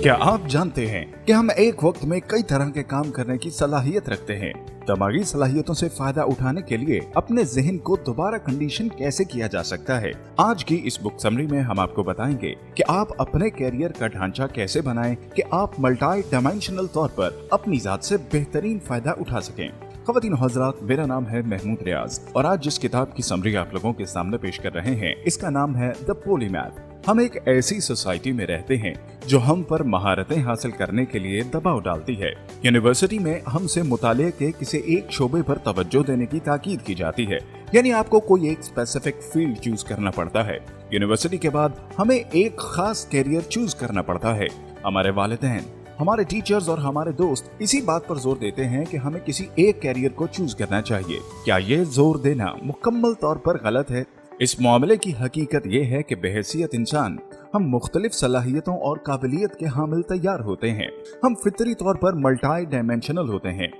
क्या आप जानते हैं कि हम एक वक्त में कई तरह के काम करने की सलाहियत रखते हैं। दिमागी सलाहियतों से फायदा उठाने के लिए अपने जहन को दोबारा कंडीशन कैसे किया जा सकता है। आज की इस बुक समरी में हम आपको बताएंगे कि आप अपने कैरियर का ढांचा कैसे बनाएं कि आप मल्टी डायमेंशनल तौर पर अपनी जात से बेहतरीन फायदा उठा सकें। ख़वातीन हज़रात, मेरा नाम है महमूद रियाज और आज जिस किताब की समरी आप लोगों के सामने पेश कर रहे हैं इसका नाम है द पॉलीमैथ। हम एक ऐसी सोसाइटी में रहते हैं जो हम पर महारतें हासिल करने के लिए दबाव डालती है। यूनिवर्सिटी में हमसे मुताले के किसी एक शोबे पर तवज्जो देने की ताकीद की जाती है, यानी आपको कोई एक स्पेसिफिक फील्ड चूज करना पड़ता है। यूनिवर्सिटी के बाद हमें एक खास कैरियर चूज करना पड़ता है। हमारे वालिदैन, हमारे टीचर्स और हमारे दोस्त इसी बात पर जोर देते हैं कि हमें किसी एक कैरियर को चूज करना चाहिए। क्या ये जोर देना मुकम्मल तौर पर गलत है? इस मामले की हकीकत ये है कि बेहैसियत इंसान हम मुख्तलिफ सलाहियतों और काबिलियत के हामिल तैयार होते हैं। हम फितरी तौर पर मल्टी डायमेंशनल होते हैं।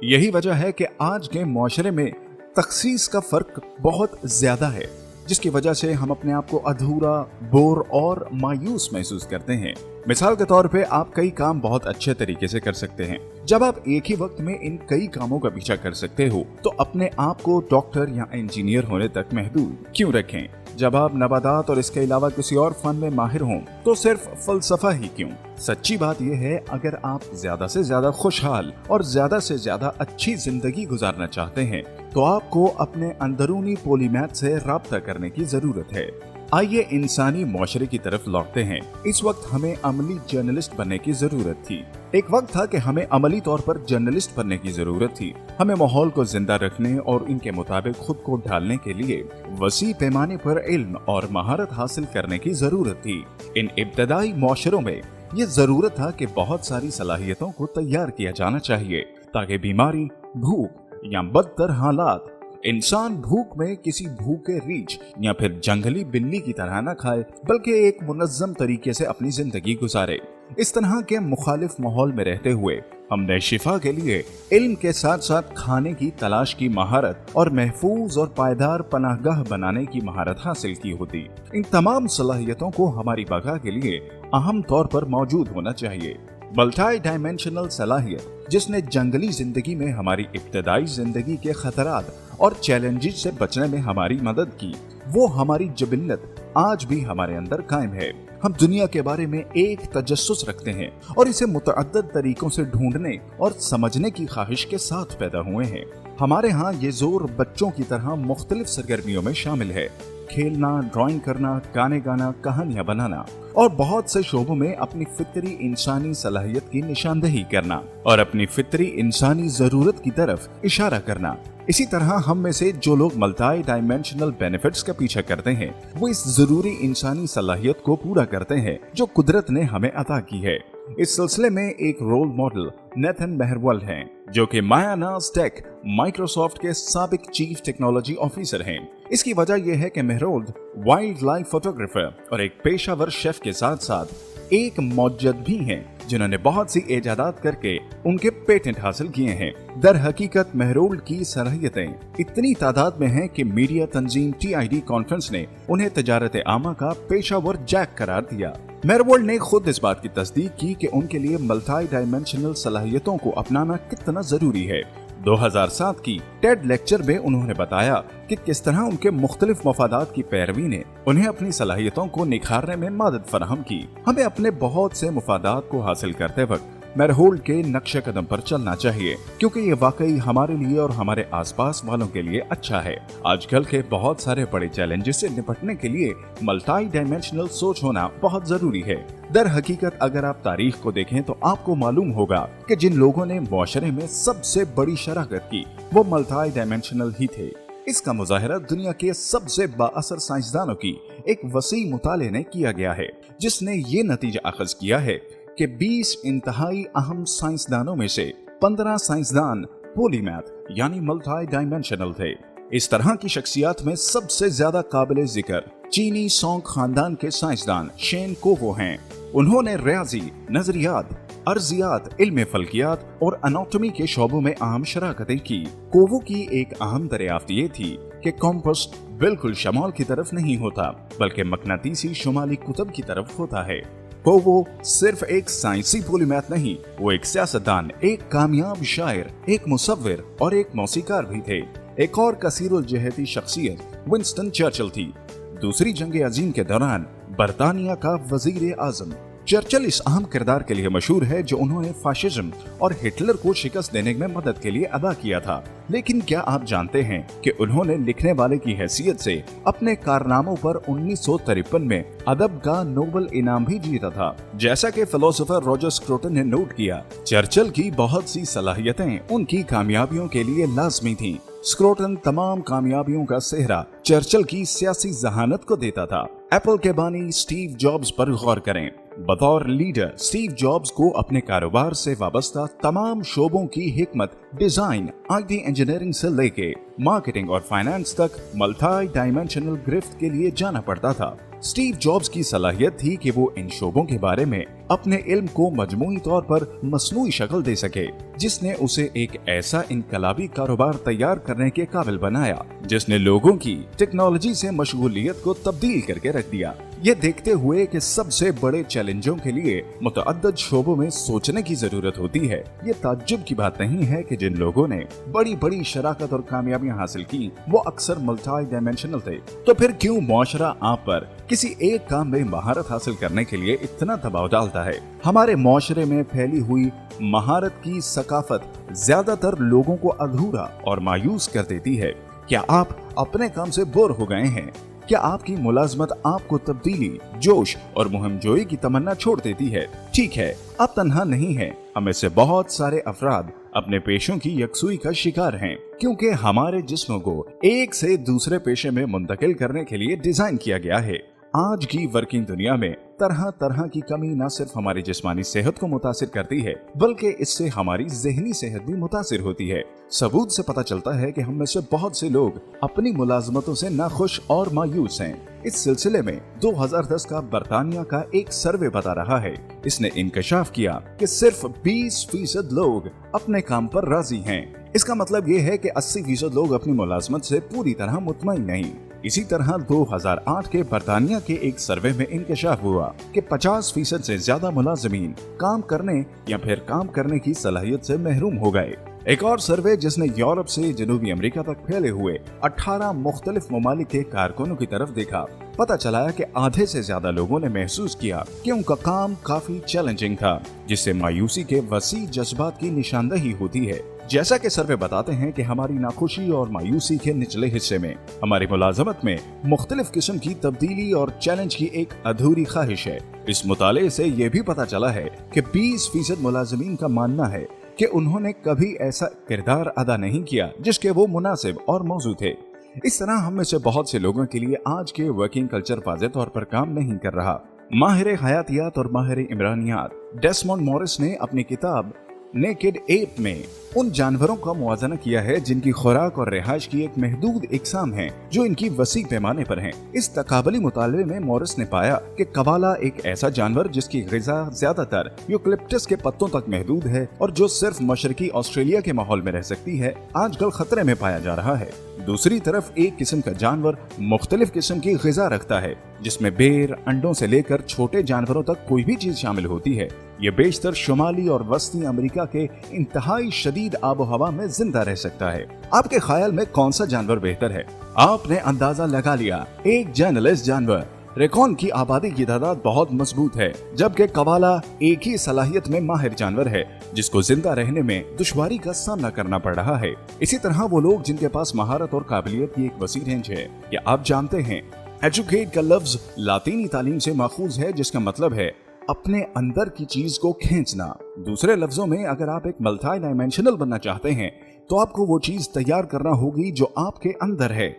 यही वजह है कि आज के माशरे में तखसीस का फर्क बहुत ज्यादा है, जिसकी वजह से हम अपने आप को अधूरा, बोर और मायूस महसूस करते हैं। मिसाल के तौर पे आप कई काम बहुत अच्छे तरीके से कर सकते हैं। जब आप एक ही वक्त में इन कई कामों का पीछा कर सकते हो तो अपने आप को डॉक्टर या इंजीनियर होने तक महदूद क्यों रखें? जब आप नबातात और इसके अलावा किसी और फन में माहिर हों तो सिर्फ फलसफा ही क्यों? सच्ची बात यह है, अगर आप ज्यादा से ज्यादा खुशहाल और ज्यादा से ज्यादा अच्छी जिंदगी गुजारना चाहते हैं तो आपको अपने अंदरूनी पॉलीमैथ से राब्ता करने की जरूरत है। आइए इंसानी मुआशरे की तरफ लौटते हैं। इस वक्त हमें अमली जर्नलिस्ट बनने की जरूरत थी। एक वक्त था कि हमें अमली तौर पर जर्नलिस्ट बनने की जरूरत थी। हमें माहौल को जिंदा रखने और इनके मुताबिक खुद को ढालने के लिए वसी पैमाने पर इल्म और महारत हासिल करने की जरूरत थी। इन इब्तदाई मुआशरों में ये जरूरत था कि बहुत सारी सलाहियतों को तैयार किया जाना चाहिए ताकि बीमारी, भूख या बदतर हालात इंसान भूख में किसी भूखे रीछ या फिर जंगली बिल्ली की तरह न खाए, बल्कि एक मुनज़्ज़म तरीके से अपनी जिंदगी गुजारे। इस तरह के मुखालिफ माहौल में रहते हुए हमने शिफा के लिए इल्म के साथ साथ खाने की तलाश की महारत और महफूज और पायदार पनाहगाह बनाने की महारत हासिल की होती। इन तमाम सलाहियतों को हमारी बका के लिए अहम तौर पर मौजूद होना चाहिए। मल्टी डायमेंशनल सलाहियत जिसने जंगली जिंदगी में हमारी इब्तदाई जिंदगी के खतरात और चैलेंजेस से बचने में हमारी मदद की, वो हमारी जबिल्लत आज भी हमारे अंदर कायम है। हम दुनिया के बारे में एक तजस्सुस रखते हैं और इसे मुतअद्दिद तरीकों से ढूंढने और समझने की ख्वाहिश के साथ पैदा हुए हैं। हमारे यहाँ ये जोर बच्चों की तरह मुख्तलिफ सरगर्मियों में शामिल है। खेलना, ड्राइंग करना, गाने गाना, कहानियां बनाना और बहुत से शोबों में अपनी फितरी इंसानी सलाहियत की निशानदेही करना और अपनी फितरी इंसानी जरूरत की तरफ इशारा करना। इसी तरह हम में से जो लोग मल्टी डायमेंशनल बेनिफिट्स का पीछा करते हैं वो इस जरूरी इंसानी सलाहियत को पूरा करते हैं जो कुदरत ने हमें अता की है। इस सिलसिले में एक रोल मॉडल नेथन मेहरवल हैं, जो कि मायानाज टेक माइक्रोसॉफ्ट के साबिक चीफ टेक्नोलॉजी ऑफिसर हैं। इसकी वजह यह है कि मेहरवल वाइल्ड लाइफ फोटोग्राफर और एक पेशावर शेफ के साथ साथ एक मौजद भी हैं जिन्होंने बहुत सी इजादात करके उनके पेटेंट हासिल किए हैं। दर हकीकत मेहरवल की सलाहियतें इतनी तादाद में हैं कि मीडिया तंजीम TID कॉन्फ्रेंस ने उन्हें तजारत आमा का पेशावर जैक करार दिया। मेहरवल ने खुद इस बात की तस्दीक की कि उनके लिए मल्टी डायमेंशनल सलाहियतों को अपनाना कितना जरूरी है। 2007 की टेड लेक्चर में उन्होंने बताया कि किस तरह उनके मुख्तलिफ मफादात की पैरवी ने उन्हें अपनी सलाहियतों को निखारने में मदद फराहम की। हमें अपने बहुत से मफादात को हासिल करते वक्त मेहरवल के नक्शे कदम पर चलना चाहिए, क्योंकि ये वाकई हमारे लिए और हमारे आसपास वालों के लिए अच्छा है। आजकल के बहुत सारे बड़े चैलेंजेस से निपटने के लिए मल्टी डायमेंशनल सोच होना बहुत जरूरी है। दर हकीकत अगर आप तारीख को देखें तो आपको मालूम होगा कि जिन लोगों ने मुआशरे में सबसे बड़ी शराकत की वो मल्टी डायमेंशनल ही थे। इसका मुजाहिरा दुनिया के सबसे बाअसर साइंसदानों की एक वसी मुताले ने किया गया है, जिसने ये नतीजा अखज किया है कि 20 इंतहाई अहम साइंसदानों में से 15 साइंसदान पॉलीमैथ यानी मल्टी डायमेंशनल थे। इस तरह की शख्सियत में सबसे ज्यादा काबिल जिक्र चीनी सोंग खानदान के साइंसदान शेन कोवो हैं। उन्होंने रियाजी, नजरियात, अर्जियात, इल्म फल्कियात और एनाटॉमी के शोबों में अहम शराकतें की। कोवो की एक अहम दरियाफ्त ये थी कि कॉम्पस बिल्कुल शमाल की तरफ नहीं होता बल्कि मकनातीसी शुमाली कुतब की तरफ होता है। तो वो सिर्फ एक साइंसी पॉलीमैथ नहीं, वो एक सियासतदान, एक कामयाब शायर, एक मुसव्विर और एक मौसीकार भी थे। एक और कसीरुल जहती शख्सियत विंस्टन चर्चिल थी। दूसरी जंग अजीम के दौरान बरतानिया का वजीर आजम। चर्चिल इस अहम किरदार के लिए मशहूर है जो उन्होंने फाशिज्म और हिटलर को शिकस्त देने में मदद के लिए अदा किया था। लेकिन क्या आप जानते हैं कि उन्होंने लिखने वाले की हैसियत से अपने कारनामों पर 1953 में अदब का नोबेल इनाम भी जीता था। जैसा कि फिलोसोफर रॉजर स्क्रोटन ने नोट किया, चर्चिल की बहुत सी सलाहियतें उनकी कामयाबियों के लिए लाजमी थीं। स्क्रोटन तमाम कामयाबियों का सेहरा चर्चिल की सियासी जहानत को देता था। एप्पल के बानी स्टीव जॉब्स पर गौर करें। बतौर लीडर स्टीव जॉब्स को अपने कारोबार से वाबस्ता तमाम शोबों की हिकमत, डिजाइन, आईटी इंजीनियरिंग से लेके मार्केटिंग और फाइनेंस तक मल्टी डायमेंशनल गिरफ्त के लिए जाना पड़ता था। स्टीव जॉब्स की सलाहियत थी कि वो इन शोबों के बारे में अपने इल्म को मजमूई तौर पर मसनूई शक्ल दे सके, जिसने उसे एक ऐसा इनकलाबी कारोबार तैयार करने के काबिल बनाया जिसने लोगों की टेक्नोलॉजी से मशगूलियत को तब्दील करके रख दिया। ये देखते हुए कि सबसे बड़े चैलेंजों के लिए मुतअद्दिद शोबों में सोचने की जरूरत होती है, ये ताज्जुब की बात नहीं है कि जिन लोगों ने बड़ी बड़ी शराकत और कामयाबियां हासिल की वो अक्सर मल्टी डायमेंशनल थे। तो फिर क्यों मुआशरा आप पर किसी एक काम में महारत हासिल करने के लिए इतना दबाव डालता है? हमारे मुआशरे में फैली हुई महारत की सकाफत ज्यादातर लोगों को अधूरा और मायूस कर देती है। क्या आप अपने काम से बोर हो गए हैं? क्या आपकी मुलाजमत आपको तब्दीली, जोश और मुहिमजोई की तमन्ना छोड़ देती है? ठीक है, आप तन्हा नहीं हैं। हमें से बहुत सारे अफराद अपने पेशों की यकसुई का शिकार हैं, क्योंकि हमारे जिस्मों को एक से दूसरे पेशे में मुंतकिल करने के लिए डिजाइन किया गया है। आज की वर्किंग दुनिया में तरह तरह की कमी न सिर्फ हमारी जिस्मानी सेहत को मुतासिर करती है, बल्कि इससे हमारी ज़हनी सेहत भी मुतासिर होती है। सबूत से पता चलता है कि हम में से बहुत से लोग अपनी मुलाजमतों से नाखुश और मायूस हैं। इस सिलसिले में 2010 का बरतानिया का एक सर्वे बता रहा है, इसने इंकशाफ किया कि सिर्फ 20% लोग अपने काम पर राजी हैं। इसका मतलब ये है कि 80% लोग अपनी मुलाजमत से पूरी तरह मुतमईन नहीं। इसी तरह 2008 के बरतानिया के एक सर्वे में इंकशाफ हुआ कि 50% से ज्यादा मुलाजमीन काम करने या फिर काम करने की सलाहियत से महरूम हो गए। एक और सर्वे जिसने यूरोप से जनूबी अमेरिका तक फैले हुए 18 मुख्तलिफ ममालिक के कारकुनों की तरफ देखा, पता चला कि आधे से ज्यादा लोगों ने महसूस किया कि उनका काम काफी चैलेंजिंग था, जिससे मायूसी के वसी जज्बात की निशानदही होती है। जैसा कि सर्वे बताते हैं कि हमारी नाखुशी और मायूसी के निचले हिस्से में हमारी मुलाजमत में मुख्तलिफ किस्म की तब्दीली और चैलेंज की एक अधूरी ख्वाहिश है। इस मुताले से ये भी पता चला है कि 20% मुलाजमीन का मानना है कि उन्होंने कभी ऐसा किरदार अदा नहीं किया जिसके वो मुनासिब और मौजू थे। इस तरह हम में से बहुत से लोगों के लिए आज के वर्किंग कल्चर वाज़ेह तौर पर काम नहीं कर रहा। माहिर हयातियात और माहिर इमरानियात डेसमोंड मॉरिस ने अपनी किताब नेकेड एप में उन जानवरों का मुआजना किया है जिनकी खुराक और रिहाइश की एक महदूद इकसाम है जो इनकी वसी पैमाने पर हैं। इस तकाबली मुताले में मॉरिस ने पाया कि कवाला एक ऐसा जानवर जिसकी ग़िज़ा ज्यादातर यूकलिप्टस के पत्तों तक महदूद है और जो सिर्फ मशरकी ऑस्ट्रेलिया के माहौल में रह सकती है, आजकल खतरे में पाया जा रहा है। दूसरी तरफ एक किस्म का जानवर मुख्तलिफ किस्म की ग़िज़ा रखता है, जिसमें बेर, अंडों से लेकर छोटे जानवरों तक कोई भी चीज शामिल होती है। ये बेशतर शुमाली और वस्ती अमेरिका के इंतहाई शदीद आबो हवा में जिंदा रह सकता है। आपके ख्याल में कौन सा जानवर बेहतर है? आपने अंदाजा लगा लिया, एक जर्नलिस्ट जानवर। रेकॉन की आबादी की तादाद बहुत मजबूत है, जबकि कवाला एक ही सलाहियत में माहिर जानवर है जिसको जिंदा रहने में दुश्वारी का सामना करना पड़ रहा है। इसी तरह वो लोग जिनके पास महारत और काबिलियत की एक वसी रेंज है। क्या आप जानते हैं एजुकेट का लफ्ज लातीनी तालीम से माखूज है, जिसका मतलब है अपने अंदर की चीज को खींचना। दूसरे लफ्जों में, अगर आप एक मल्टी डायमेंशनल बनना चाहते हैं तो आपको वो चीज तैयार करना होगी जो आपके अंदर है,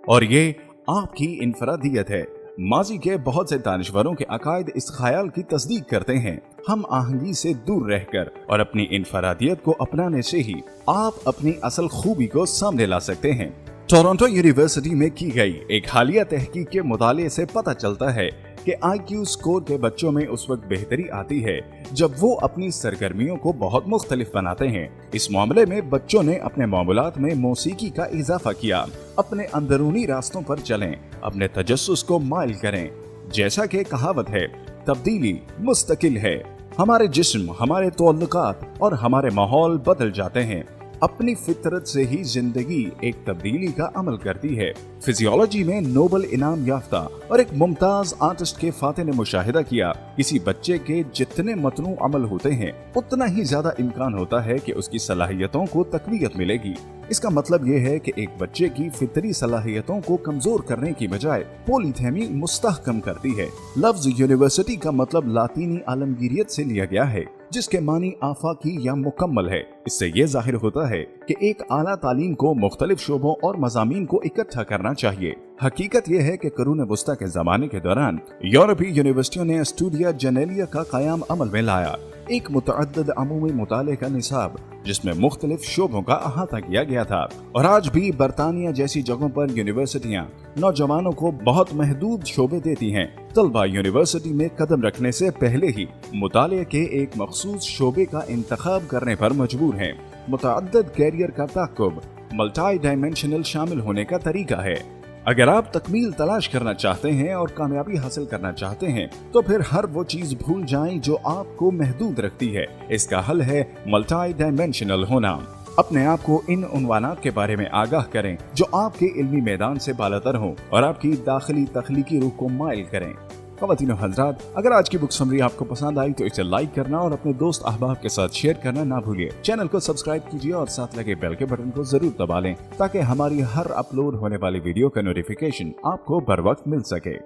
और ये आपकी इनफरादियत है। माजी के बहुत से दानिशवरों के अकायद इस ख्याल की तस्दीक करते हैं। हम आहंगी से दूर रहकर और अपनी इनफरादियत को अपनाने से ही आप अपनी असल खूबी को सामने ला सकते हैं। टोरंटो यूनिवर्सिटी में की गई एक हालिया तहकीक के मुताले से पता चलता है कि IQ स्कोर के बच्चों में उस वक्त बेहतरी आती है जब वो अपनी सरगर्मियों को बहुत मुख्तलिफ बनाते हैं। इस मामले में बच्चों ने अपने मामूलात में मौसीकी का इजाफा किया, अपने अंदरूनी रास्तों पर चलें, अपने तजस्सुस को माइल करें। जैसा कि कहावत है, तब्दीली मुस्तकिल है। हमारे जिस्म, हमारे तौल्लुकात और हमारे माहौल बदल जाते हैं। अपनी फितरत से ही जिंदगी एक तब्दीली का अमल करती है। फिजियोलॉजी में नोबल इनाम याफ्ता और एक मुमताज आर्टिस्ट के फाते ने मुशाहिदा किया, किसी बच्चे के जितने मतनू अमल होते हैं उतना ही ज्यादा इम्कान होता है कि उसकी सलाहियतों को तकवीयत मिलेगी। इसका मतलब ये है कि एक बच्चे की फितरी सलाहियतों को कमजोर करने की बजाय पॉलीथेमी मुस्तहकम करती है। लफ्ज यूनिवर्सिटी का मतलब लातीनी आलमगीरियत से लिया गया है, जिसके मानी आफाकी या मुकम्मल है। इससे ये जाहिर होता है कि एक आला तालीम को मुख्तलिफ शोबों और मज़ामीन को इकट्ठा करना चाहिए। हकीकत यह है कि करून वस्ता के जमाने के दौरान यूरोपीय यूनिवर्सिटियों ने स्टूडिया जनरलिया का क़याम अमल में लाया, एक मुतअद्दिद अमूमी मुताले का निसाब जिसमें मुख्तलिफ शोबों का अहाता किया गया था। और आज भी बरतानिया जैसी जगहों पर यूनिवर्सिटियां नौजवानों को बहुत महदूद शोबे देती हैं। तलबा यूनिवर्सिटी में कदम रखने से पहले ही मुताले के एक मखसूस शोबे का इंतखाब करने पर मजबूर हैं। मुतअद्दिद कैरियर का ताक़ुब मल्टी डायमेंशनल शामिल होने का तरीका है। अगर आप तकमील तलाश करना चाहते हैं और कामयाबी हासिल करना चाहते हैं तो फिर हर वो चीज भूल जाएं जो आपको महदूद रखती है। इसका हल है मल्टी डायमेंशनल होना। अपने आप को इन उन्वानात के बारे में आगाह करें जो आपके इल्मी मैदान से बालातर हों और आपकी दाखिली तख्लीकी रूह को माइल करें। ख़वातीन और हज़रात, अगर आज की बुक समरी आपको पसंद आई तो इसे लाइक करना और अपने दोस्त अहबाब के साथ शेयर करना ना भूलिए। चैनल को सब्सक्राइब कीजिए और साथ लगे बेल के बटन को जरूर दबा लें ताकि हमारी हर अपलोड होने वाली वीडियो का नोटिफिकेशन आपको बर वक्त मिल सके।